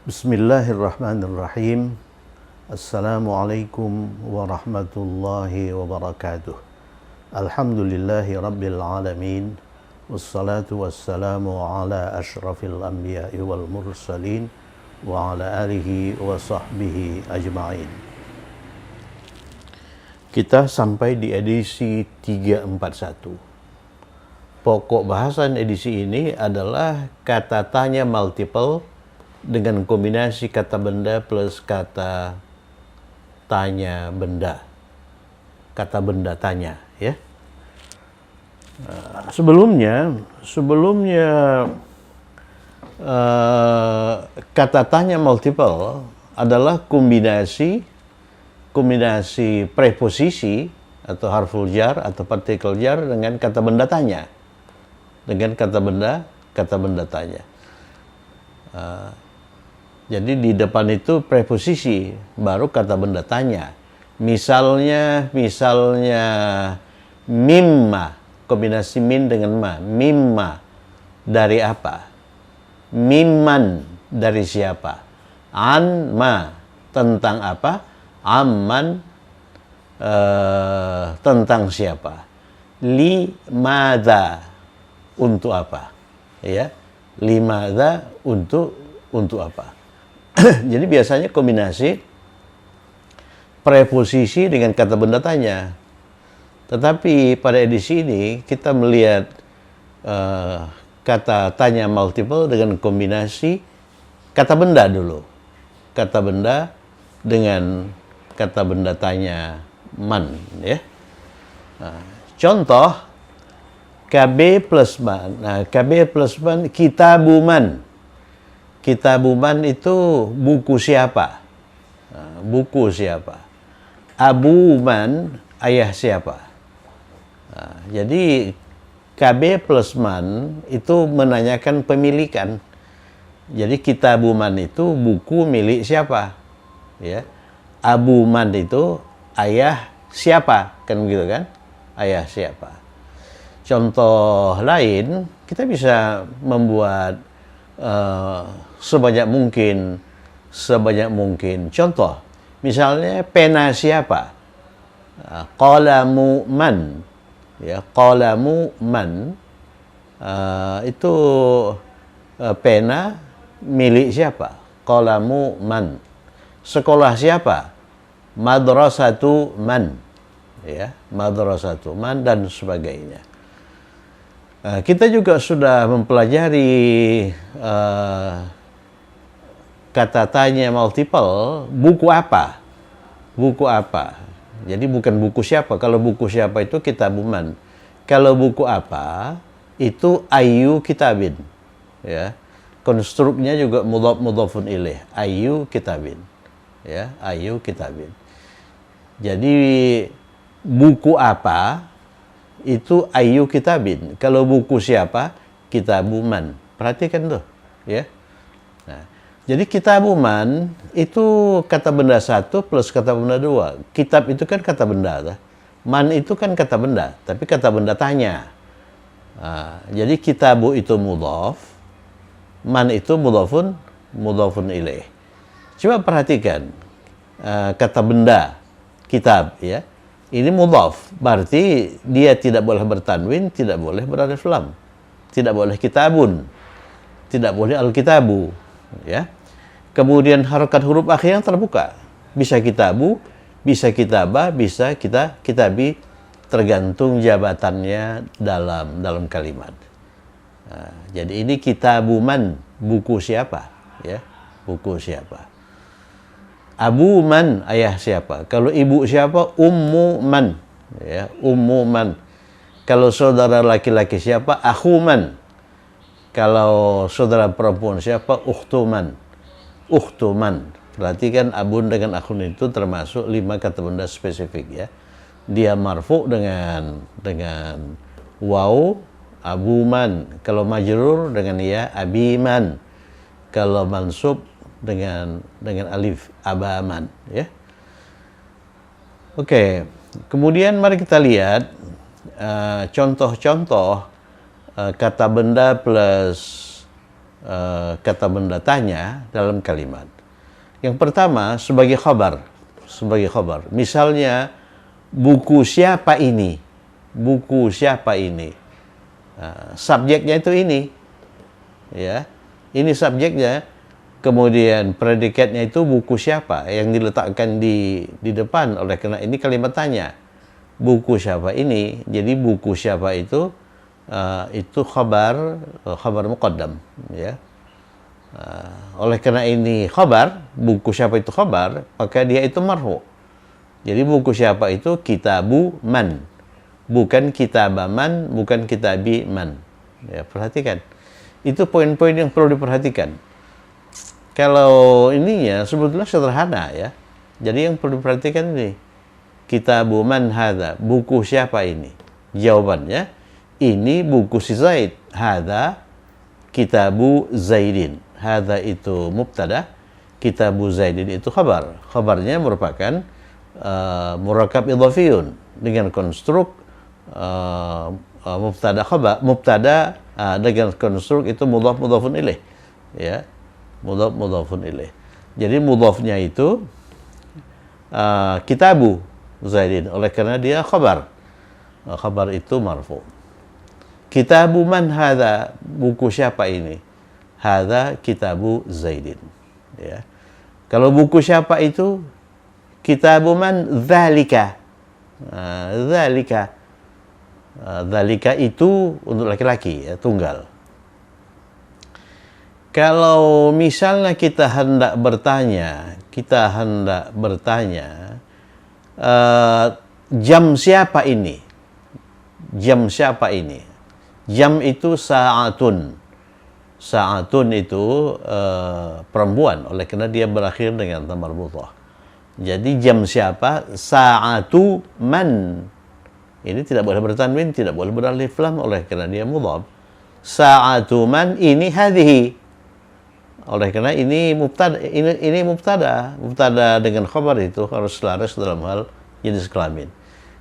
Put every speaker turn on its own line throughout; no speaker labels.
Bismillahirrahmanirrahim. Assalamualaikum warahmatullahi wabarakatuh. Alhamdulillahi rabbil alamin. Wassalatu wassalamu ala ashrafil anbiya'i wal mursalin wa ala alihi wa sahbihi ajma'in. Kita sampai di edisi 341. Pokok bahasan edisi ini adalah kata tanya multiple dengan kombinasi kata benda plus kata tanya benda. Kata benda tanya, ya. Sebelumnya kata tanya multiple adalah kombinasi preposisi atau harful jar atau partikel jar dengan kata benda tanya. Dengan kata benda tanya. Jadi di depan itu preposisi, baru kata benda tanya. Misalnya mimma, kombinasi min dengan ma. Mimma, dari apa? Mimman, dari siapa? An ma, tentang apa? Amman, tentang siapa? Limadha, untuk apa? Ya, limadha, untuk apa? Jadi biasanya kombinasi preposisi dengan kata benda tanya. Tetapi pada edisi ini kita melihat kata tanya multiple dengan kombinasi kata benda dulu. Kata benda dengan kata benda tanya man, ya. Contoh KB plus man. Nah, KB plus man, kitabuman. Kitabuman itu buku siapa? Buku siapa? Abuman, ayah siapa? Jadi KB plus man itu menanyakan pemilikan. Jadi kitabuman itu buku milik siapa? Ya. Abuman itu ayah siapa? Kan begitu kan? Ayah siapa? Contoh lain, kita bisa membuat sebanyak mungkin. Contoh, misalnya pena siapa? Qalamu man. Ya, qalamu man itu pena milik siapa? Qalamu man. Sekolah siapa? Madrasatu man. Ya, madrasatu man dan sebagainya. Kita juga sudah mempelajari kata tanya multiple, buku apa? Buku apa? Jadi bukan buku siapa. Kalau buku siapa itu kitabuman. Kalau buku apa itu ayu kitabin. Ya. Konstruknya juga mudhafun ilaih. Ayu kitabin. Ya, ayu kitabin. Jadi buku apa itu ayu kitabin. Kalau buku siapa? Kitabuman. Perhatikan tuh, ya. Nah, jadi kitabuman itu kata benda satu plus kata benda dua. Kitab itu kan kata benda, man itu kan kata benda, tapi kata benda tanya. Nah, jadi kitabu itu mudhaf, man itu mudhafun ilaih. Coba perhatikan kata benda kitab, ya. Ini mudhaf, berarti dia tidak boleh bertanwin, tidak boleh beralif lam, tidak boleh kitabun, tidak boleh al-kitabu, ya. Kemudian harokat huruf akhir yang terbuka, bisa kitabu, bisa kitabah, bisa kitabi, tergantung jabatannya dalam kalimat. Nah, jadi ini kitabuman, buku siapa, ya, buku siapa. Abu man, ayah siapa? Kalau ibu siapa? Ummu man. Ya, ummu man. Kalau saudara laki-laki siapa? Akhu man. Kalau saudara perempuan siapa? Ukhtu man. Ukhtu man. Berarti kan abun dengan akhun itu termasuk 5 kata benda spesifik, ya. Dia marfu dengan waw, abu man. Kalau majrur dengan ya, abi man. Kalau mansub dengan alif, abaman, ya. Oke, kemudian mari kita lihat contoh-contoh kata benda plus kata benda tanya dalam kalimat. Yang pertama sebagai khabar. Misalnya buku siapa ini? Buku siapa ini? Subjeknya itu ini. Ya. Ini subjeknya. Kemudian predikatnya itu buku siapa yang diletakkan di depan, oleh karena ini kalimat tanya. Buku siapa ini? Jadi buku siapa itu khabar muqaddam, ya. Oleh karena ini khabar, buku siapa itu khabar, maka dia itu marfu. Jadi buku siapa itu kitabu man, bukan kitabaman, bukan kitabi man. Ya, perhatikan. Itu poin-poin yang perlu diperhatikan. Kalau ininya sebetulnya sederhana, ya. Jadi yang perlu diperhatikan ini, kitabu man hadza, buku siapa ini? Jawabannya, ini buku si Zaid. Hadza kitabu Zaidin. Hadza itu mubtada, kitabu Zaidin itu khabar. Khabarnya merupakan murakab idhafiyun dengan konstruk mubtada khabar, mubtada dengan konstruk itu mudhaf mudhafun ilaih, ya. Mudhafun ilaih. Jadi mudhafnya itu kitabu Zaidin, oleh karena dia khabar. Khabar itu marfu. Kitabu man hadza, buku siapa ini? Hadza kitabu Zaidin, ya. Kalau buku siapa itu kitabu man dzalika. Dzalika. Dzalika itu untuk laki-laki, ya, tunggal. Kalau misalnya kita hendak bertanya, jam siapa ini? Jam siapa ini? Jam itu sa'atun. Sa'atun itu perempuan, oleh karena dia berakhir dengan ta marbutah. Jadi jam siapa? Sa'atu man. Ini tidak boleh bertanwin, tidak boleh beralif lam, oleh karena dia mudhaf. Sa'atu man, ini hadhihi. Oleh karena ini mubtada, mubtada dengan khabar itu harus selaras dalam hal jenis kelamin.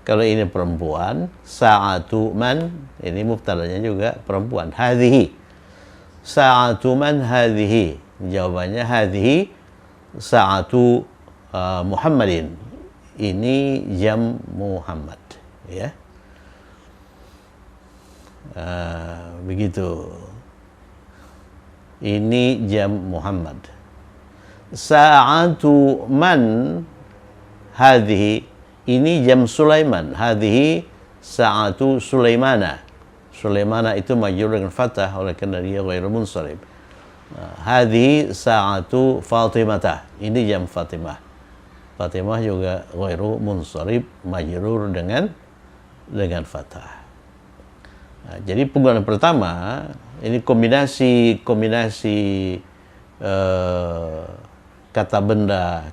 Kalau ini perempuan, sa'atu man, ini mubtadanya juga perempuan, hadhihi. Sa'atu man hadhihi. Jawabannya hadhihi sa'atu Muhammadin. Ini jam Muhammad, ya. Begitu. Ini jam Muhammad. Sa'atu man hadhihi, ini jam Sulaiman. Hadhihi sa'atu Sulaimana. Sulaimana itu majrur dengan fathah, oleh karena dia ghairu munsharif. Hadhihi sa'atu Fatimah. Ini jam Fatimah. Fatimah juga ghairu munsharif, majrur dengan fathah. Jadi penggunaan pertama ini kombinasi kata benda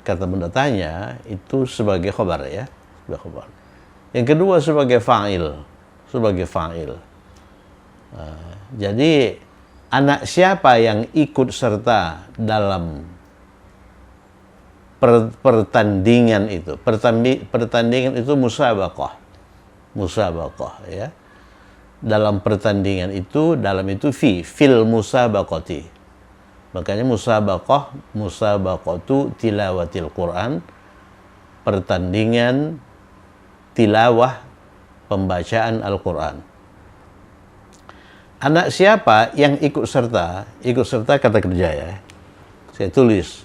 tanya itu sebagai khabar, ya, sebagai khabar. Yang kedua sebagai fa'il, jadi anak siapa yang ikut serta dalam pertandingan itu? Pertandingan itu musabaqah, ya. Dalam pertandingan itu, fil musabaqati. Makanya musabaqatu tilawatil Quran, pertandingan tilawah pembacaan Al-Quran. Anak siapa yang ikut serta? Ikut serta kata kerja, ya. Saya tulis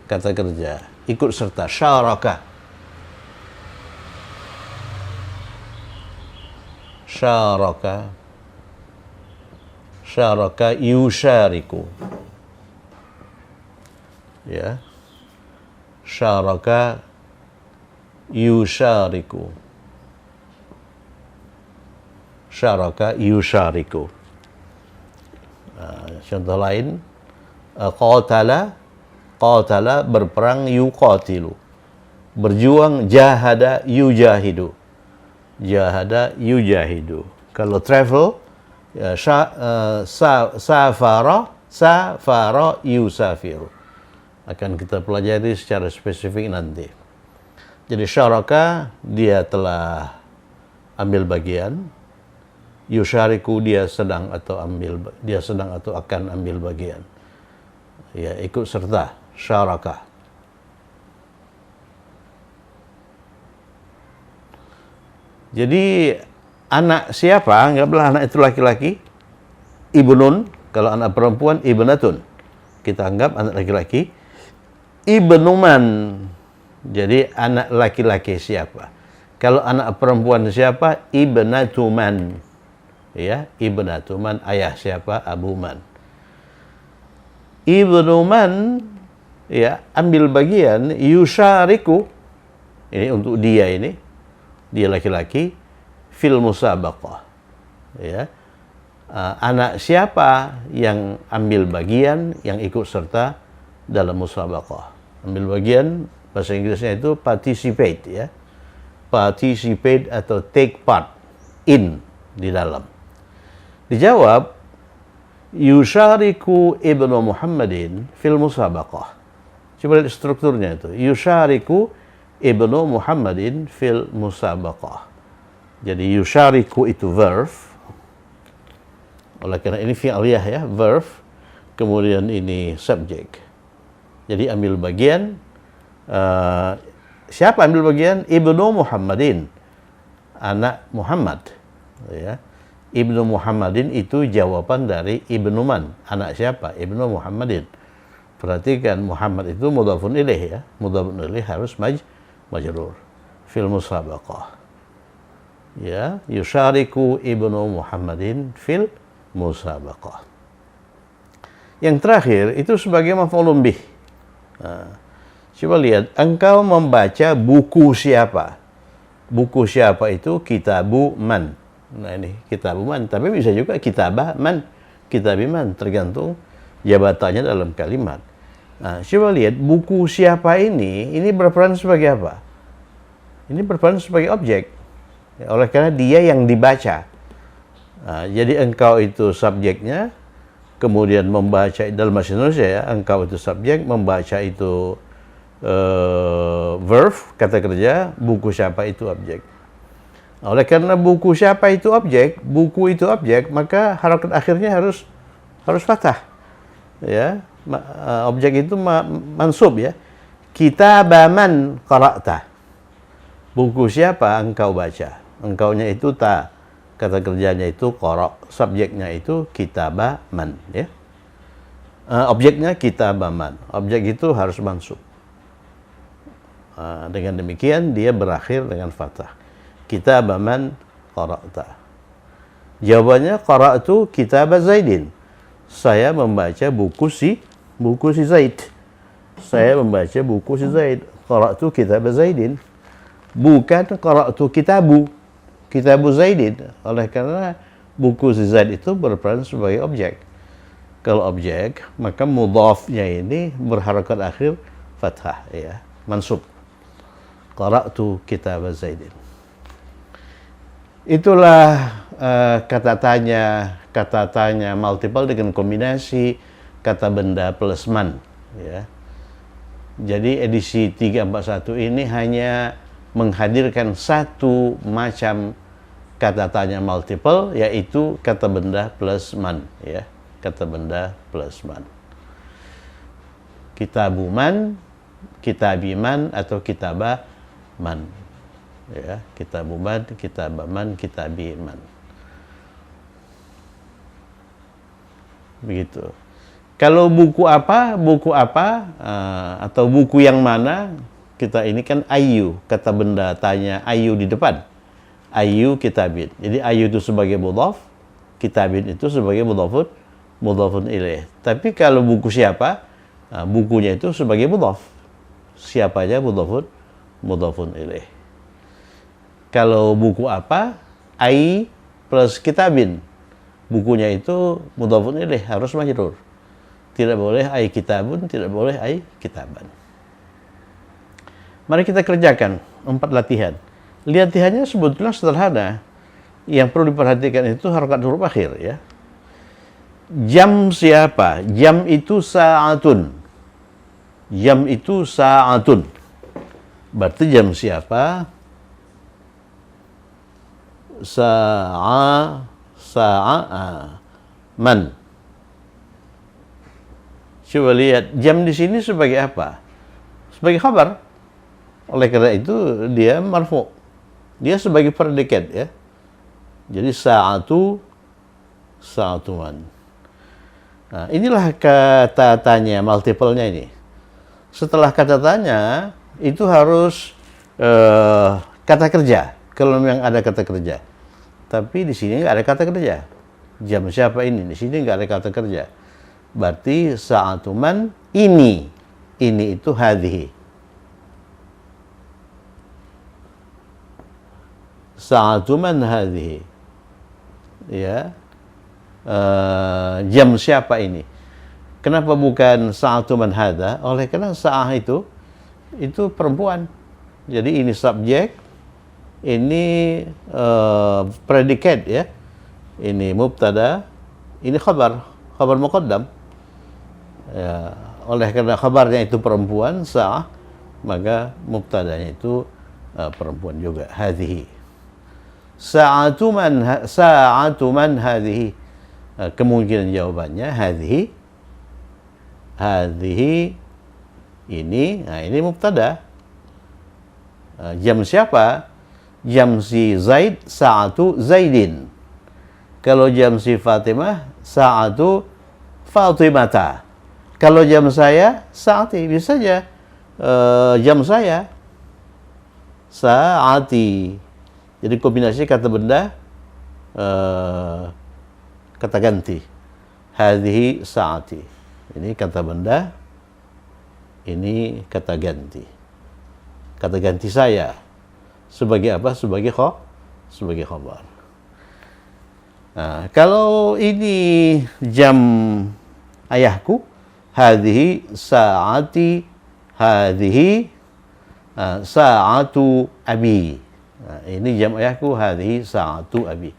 kata kerja. Ikut serta, syaraka. Syaraka yusyariku, ya. Syaraka yusyariku. Contoh lain, qatala berperang, yuqatilu. Berjuang, jahada yujahidu. Kalau travel, ya, safara yusafiru. Akan kita pelajari secara spesifik nanti. Jadi syaraka, dia telah ambil bagian. Yusyariku, dia sedang atau akan ambil bagian. Ya, ikut serta, syarakah. Jadi anak siapa? Anggaplah anak itu laki-laki, ibnun. Kalau anak perempuan, ibnatun. Kita anggap anak laki-laki, ibnuman. Jadi anak laki-laki siapa? Kalau anak perempuan siapa? Ibnatuman. Ya, ibnatuman. Ayah siapa? Abuman. Ibnuman, ya, ambil bagian, yusyariku. Ini untuk dia ini. Dia laki-laki, fil musabaqah. Ya. Anak siapa yang ambil bagian, yang ikut serta dalam musabaqah. Ambil bagian, bahasa Inggrisnya itu participate, ya. Participate atau take part in, di dalam. Dijawab, yusyariku ibnu Muhammadin fil musabaqah. Coba lihat strukturnya itu. Yusyariku ibnu Muhammadin fil musabaqah. Jadi yusyariku itu verb. Oleh karena ini fi'liyah, ya, verb. Kemudian ini subjek. Jadi ambil bagian. Siapa ambil bagian? Ibnu Muhammadin. Anak Muhammad. Ya. Ibnu Muhammadin itu jawaban dari ibnu man. Anak siapa? Ibnu Muhammadin. Perhatikan, Muhammad itu mudhafun ilaih, ya. Mudhafun ilaih harus majrur. Fil musabaqah. Ya, yusyariku ibnu Muhammadin fil musabaqah. Yang terakhir itu sebagai maf'ulun bih. Nah, coba lihat, engkau membaca buku siapa? Buku siapa itu kitabu man. Nah, ini kitabu man, tapi bisa juga kitabah man, kitabiman, tergantung jabatannya dalam kalimat. Nah, coba lihat, buku siapa ini berperan sebagai apa? Ini berperan sebagai objek. Oleh karena dia yang dibaca. Nah, jadi engkau itu subjeknya, kemudian membaca dalam bahasa Indonesia, ya, engkau itu subjek, membaca itu verb, kata kerja, buku siapa itu objek. Oleh karena buku siapa itu objek, buku itu objek, maka harakat akhirnya harus fathah. Ya, objek itu mansub, ya. Kitabaman qara'ta. Buku siapa engkau baca? Engkaunya itu ta, kata kerjanya itu qara, subjeknya itu kitabaman, ya. Objeknya kitabaman. Objek itu harus mansub. Dengan demikian dia berakhir dengan fathah. Kitabaman qara'ta. Jawabannya qara'tu kitab Zaidin. Saya membaca buku si Zaid. Saya membaca buku si Zaid. Qara'tu kitab Zaidin. Bukan qara'tu kitabu Zaidin. Oleh karena buku si Zaid itu berperan sebagai objek. Kalau objek, maka mudhafnya ini berharakat akhir fathah, ya, mansub. Qara'tu kitab Zaidin. Itulah kata tanya multiple dengan kombinasi kata benda plus man, ya. Jadi edisi 341 ini hanya menghadirkan satu macam kata tanya multiple, yaitu kata benda plus man, ya. Kata benda plus man. Kitabuman, kitabiman, atau kitabaman. Ya, kitabuman, kitabaman, kitabiman. Begitu. Kalau buku apa, atau buku yang mana, kita ini kan ayu, kata benda tanya ayu di depan. Ayu kitabin. Jadi ayu itu sebagai mudhaf, kitabin itu sebagai mudhafun ilaih. Tapi kalau buku siapa, bukunya itu sebagai mudhaf. Siapanya mudhafun ilaih. Kalau buku apa, ai plus kitabin. Bukunya itu mudhafun ilaih, harus majrur. Tidak boleh ai kitabun, tidak boleh ai kitaban. Mari kita kerjakan 4 latihan. Latihannya sebetulnya sederhana. Yang perlu diperhatikan itu harakat huruf akhir, ya. Jam siapa? Jam itu sa'atun. Jam itu sa'atun. Berarti jam siapa? sa'a man. Coba lihat jam di sini sebagai apa? Sebagai khabar. Oleh karena itu dia marfu. Dia sebagai predikat ya. Jadi sa'atu man. Nah, inilah kata tanya multiple-nya ini. Setelah kata tanya itu harus kata kerja. Kalau memang ada kata kerja. Tapi di sini nggak ada kata kerja. Jam siapa ini? Di sini nggak ada kata kerja. Berarti sa'atu man ini. Ini itu hadhihi. Sa'atu man hadhihi. Ya. Jam siapa ini? Kenapa bukan sa'atu man hadha? Oleh karena sa'ah itu perempuan. Jadi ini subjek, ini predikat ya. Ini mubtada, ini khabar muqaddam. Ya, oleh karena khabarnya itu perempuan, sa'ah, maka mubtadanya itu perempuan juga, hadhihi. Sa'atu man hadhihi. Kemungkinan jawabannya hadhihi ini, nah ini mubtada. Jam siapa? Jam si Zaid, sa'atu Zaidin. Kalau jam si Fatimah, sa'atu Fatimata. Kalau jam saya, sa'ati. Bisa saja jam saya, sa'ati. Jadi kombinasi kata benda, kata ganti. Hadhihi sa'ati. Ini kata benda, ini kata ganti. Kata ganti saya. Sebagai apa? Sebagai khabar. Nah, kalau ini jam ayahku, hadhihi sa'ati, hadhihi sa'atu abi. Nah, ini jam ayahku, hadhihi sa'atu abi.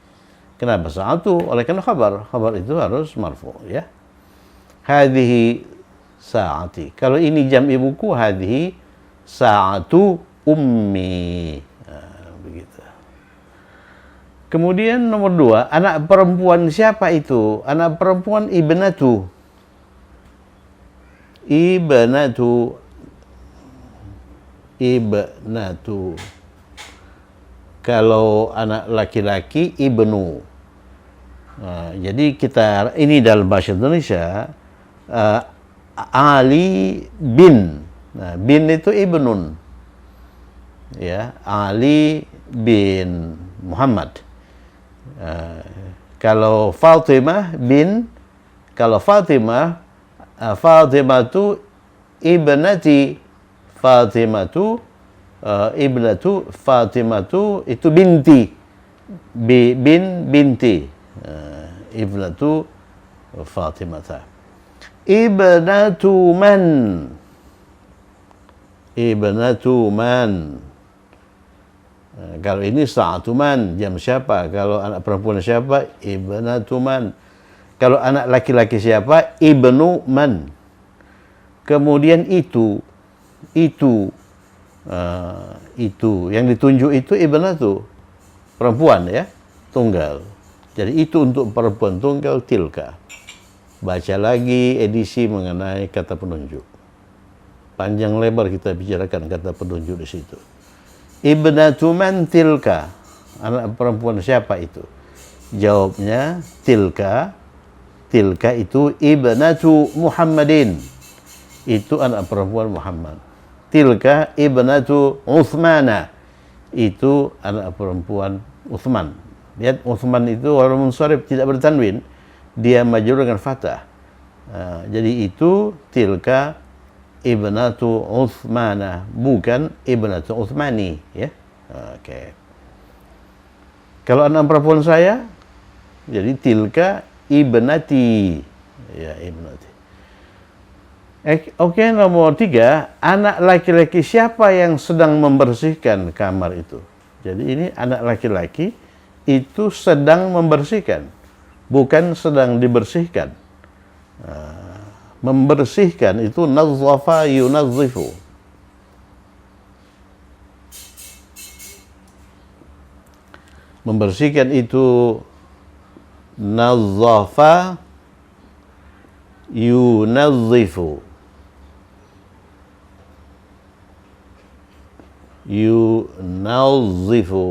Kenapa sa'atu? Oleh karena khabar itu harus marfu ya. Hadhihi sa'ati. Kalau ini jam ibuku, hadhihi sa'atu ummi. Nah, begitu. Kemudian nomor 2, anak perempuan siapa itu? Anak perempuan ibnatu. Kalau anak laki-laki ibnu. Nah, jadi kita ini dalam bahasa Indonesia Ali bin. Nah, bin itu ibnun. Ya, Ali bin Muhammad. Kalau Fatimah bin, kalau Fatimah Fatimatu ibnati. Fatimatu ibnatu, Fatimatu itu binti. Binti. Ibnatu Fatimata. Ibnatu man. Kalau ini sa'atu man, jam siapa? Kalau anak perempuan siapa? Ibnatu man. Kalau anak laki-laki siapa? Ibnu man. Kemudian itu yang ditunjuk itu ibnatu, perempuan ya, tunggal. Jadi itu untuk perempuan tunggal, tilka. Baca lagi edisi mengenai kata penunjuk. Panjang lebar kita bicarakan kata penunjuk di situ. Ibnatu man tilka. Anak perempuan siapa itu? Jawabnya tilka. Tilka itu ibnatu Muhammadin. Itu anak perempuan Muhammad. Tilka ibnatu Uthmana. Itu anak perempuan Uthman. Lihat, Uthman itu walau munsharif, tidak bertanwin. Dia majrur dengan fathah. Jadi itu tilka ibnatu Uthmana, bukan ibnatu Uthmani ya. Oke. Kalau anak perempuan saya, jadi tilka ibnati. Ya, ibnati. Oke, nomor 3, anak laki-laki siapa yang sedang membersihkan kamar itu? Jadi ini anak laki-laki itu sedang membersihkan, bukan sedang dibersihkan. Membersihkan itu nazzafa yunazzifu. Membersihkan itu nazzafa, yunazzifu. Yunazzifu.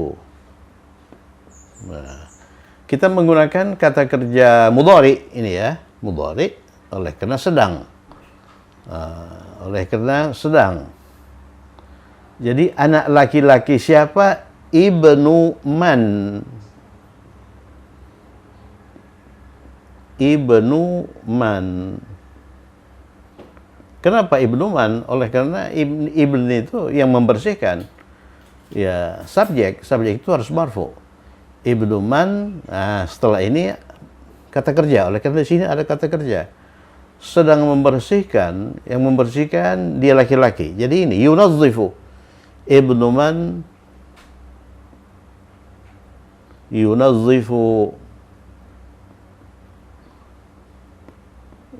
Nah, kita menggunakan kata kerja mudhari ini ya, mudhari oleh karena sedang. Oleh karena sedang. Jadi anak laki-laki siapa? Ibnu man. Ibnu man. Kenapa ibnu man? Oleh karena ibn itu yang membersihkan. Ya, subjek itu harus marfu. Ibnu man. Nah, setelah ini kata kerja. Oleh karena di sini ada kata kerja. Sedang membersihkan, yang membersihkan dia laki-laki. Jadi ini yunazzifu. Ibnu man yunazzifu.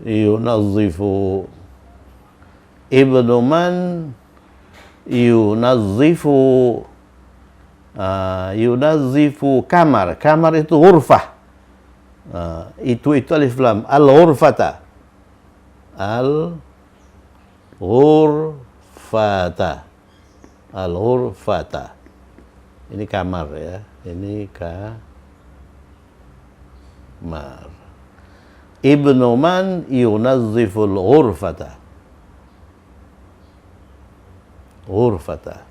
Yunazzifu. Ibnu man yunazzifu. Yunazzifu kamar. Kamar itu ghurfah. Itu alif lam. Al-ghurfata. Al-ghurfata. Al-ghurfata. Ini kamar ya. Ini kamar. Ibnu man yunazziful ghurfata. Ghurfata.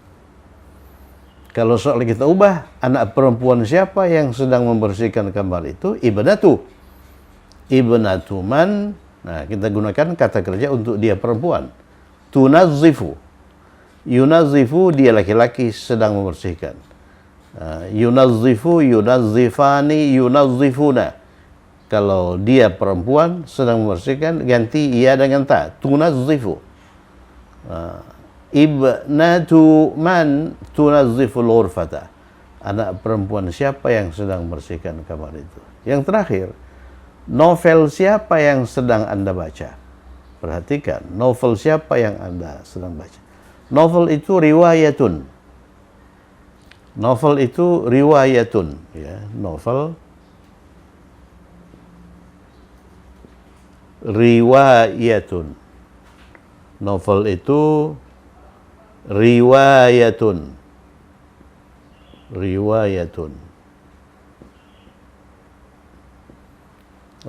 Kalau soal kita ubah, anak perempuan siapa yang sedang membersihkan kamar itu? Ibnatu. Ibnatu man. Nah, kita gunakan kata kerja untuk dia perempuan. Tunazzifu. Yunazzifu dia laki-laki sedang membersihkan. Yunazzifu, yunazzifani, yunazzifuna. Kalau dia perempuan sedang membersihkan, ganti ia dengan ta. Tunazzifu. Ibnatu man tunazziful ghurfata. Anak perempuan siapa yang sedang membersihkan kamar itu? Yang terakhir, novel siapa yang sedang Anda baca? Perhatikan, novel siapa yang Anda sedang baca? Novel itu riwayatun. Novel itu riwayatun, ya, novel riwayatun. Novel itu riwayatun. Riwayatun.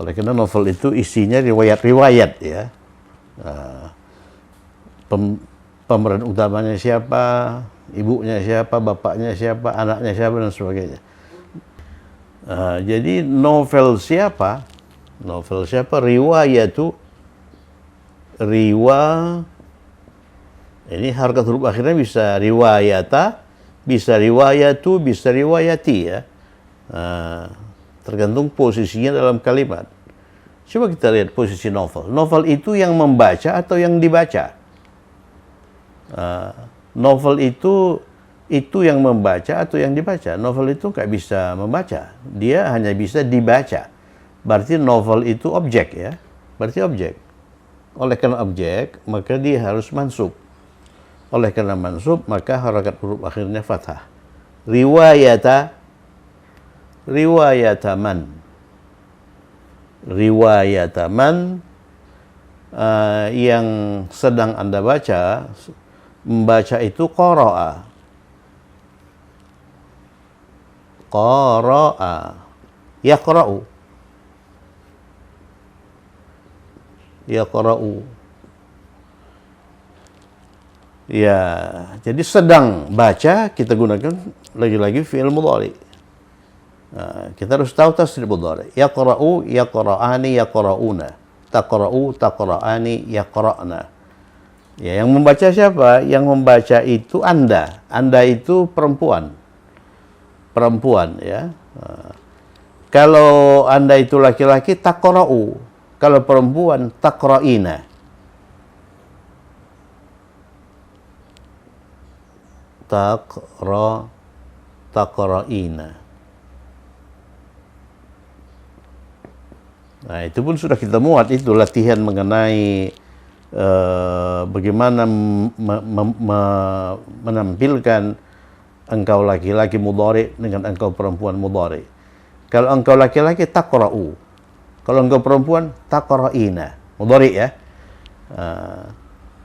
Oleh karena novel itu isinya riwayat-riwayat ya. Pemeran utamanya siapa, ibunya siapa, bapaknya siapa, anaknya siapa dan sebagainya. Jadi novel siapa? Novel siapa? Riwayatu. Ini harkat huruf akhirnya bisa riwayata, bisa riwayatu, bisa riwayati ya. Tergantung posisinya dalam kalimat. Coba kita lihat posisi novel. Novel itu yang membaca atau yang dibaca? Novel itu yang membaca atau yang dibaca? Novel itu nggak bisa membaca, dia hanya bisa dibaca. Berarti novel itu objek ya. Berarti objek. Oleh karena objek, maka dia harus mansub. Oleh karena mansub, maka harakat huruf akhirnya fathah. Riwayata, riwayataman. Riwayataman yang sedang Anda baca, membaca itu qara'a. Qara'a. Yaqra'u. Yaqra'u. Ya, jadi sedang baca kita gunakan lagi-lagi fi'il mudhari. Kita harus tahu tasrif mudhari. Yaqra'u, yaqra'ani, yaqra'una. Taqra'u, taqra'ani, yaqra'na. Ya, yang membaca siapa? Yang membaca itu Anda. Anda itu perempuan. Perempuan ya. Kalau Anda itu laki-laki, taqra'u. Kalau perempuan, taqra'ina. Taqra'ina. Nah, itu pun sudah kita muat, itu latihan mengenai bagaimana menampilkan engkau laki-laki mudhari dengan engkau perempuan mudhari. Kalau engkau laki-laki, taqra'u. Kalau engkau perempuan, taqra'ina. Mudhari ya.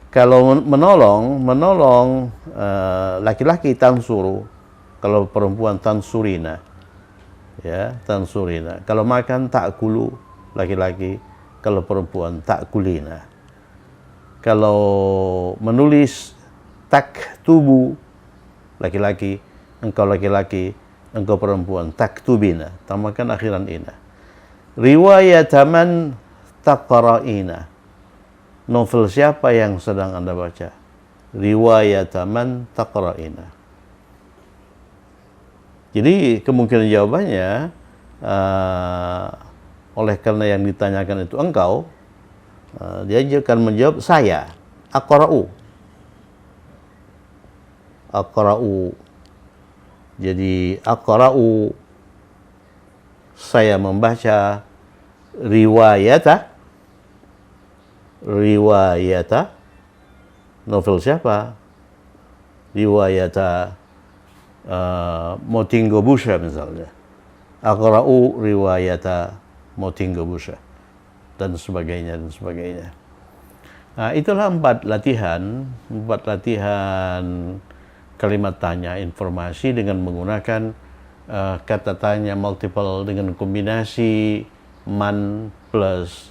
Kalau menolong laki-laki tansuru, kalau perempuan tansurina. Ya, tansurina. Kalau makan ta'kulu, laki-laki, kalau perempuan ta'kulina. Kalau menulis taktubu, laki-laki, engkau perempuan, taktubina, tambahkan akhiran ina. Riwayataman taqra'ina. Novel siapa yang sedang Anda baca? Riwayataman taqra'ina. Jadi kemungkinan jawabannya oleh karena yang ditanyakan itu engkau, dia akan menjawab saya, aqra'u. Aqra'u. Jadi aqra'u, saya membaca, riwayata novel siapa? Riwayata Motingo Busha misalnya. Aqra'u riwayata Motingo Busha dan sebagainya. Nah, itulah 4 latihan kalimat tanya informasi dengan menggunakan kata tanya multiple dengan kombinasi man plus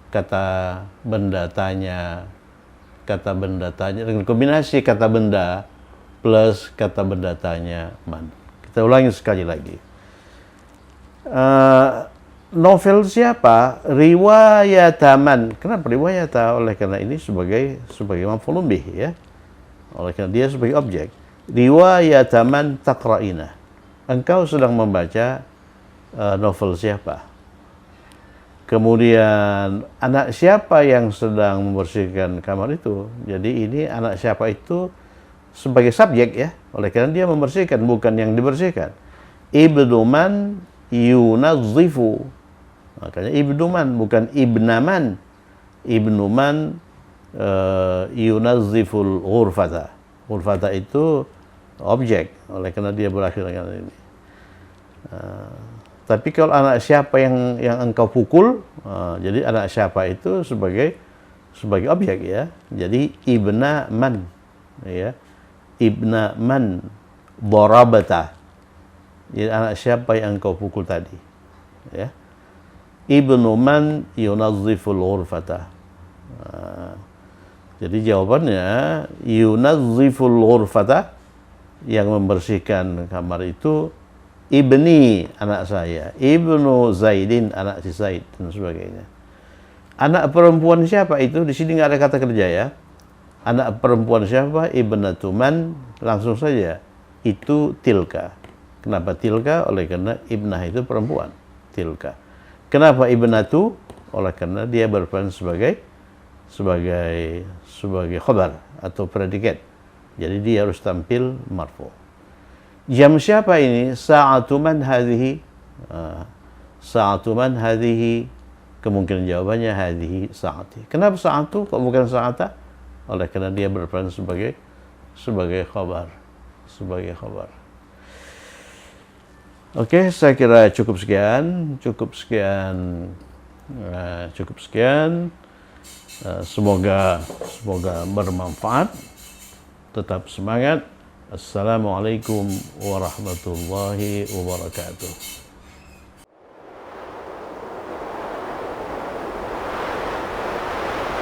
kata benda tanya dengan kombinasi kata benda plus kata benda tanya man. Kita ulangi sekali lagi. Novel siapa? Riwayataman. Kenapa riwayata? Oleh karena ini sebagai maf'ulun bih ya. Oleh karena dia sebagai objek. Riwayataman taqra'ina. Engkau sedang membaca novel siapa? Kemudian anak siapa yang sedang membersihkan kamar itu? Jadi ini anak siapa itu sebagai subjek ya. Oleh karena dia membersihkan, bukan yang dibersihkan. Ibnu man yunazzifu. Makanya ibnu man, bukan ibnaman. Ibnu man yunazziful ghurfata. Ghurfata itu objek, oleh karena dia berakhir dengan ini. Tapi kalau anak siapa yang engkau pukul, jadi anak siapa itu sebagai objek ya. Jadi ibna man, ya, ibna man darabata. Jadi anak siapa yang engkau pukul tadi, ya. Ibnu man yunazziful ghurfata. Jadi jawabannya yunazziful ghurfata, yang membersihkan kamar itu ibni, anak saya, ibnu Zaidin, anak si Zaid, dan sebagainya. Anak perempuan siapa itu? Di sini nggak ada kata kerja ya. Anak perempuan siapa? Ibnatu man, langsung saja itu tilka. Kenapa tilka? Oleh karena ibnah itu perempuan, tilka. Kenapa ibnatu? Oleh karena dia berperan sebagai khabar atau predikat. Jadi dia harus tampil marfu. Jam siapa ini? Sa'atu man hadhihi. Sa'atu man hadhihi. Kemungkinan jawabannya hadhihi sa'ati. Kenapa sa'atu kok bukan sa'ata? Oleh karena dia berperan sebagai khabar. Oke, saya kira cukup sekian. Semoga bermanfaat. Tetap semangat. Assalamualaikum warahmatullahi wabarakatuh.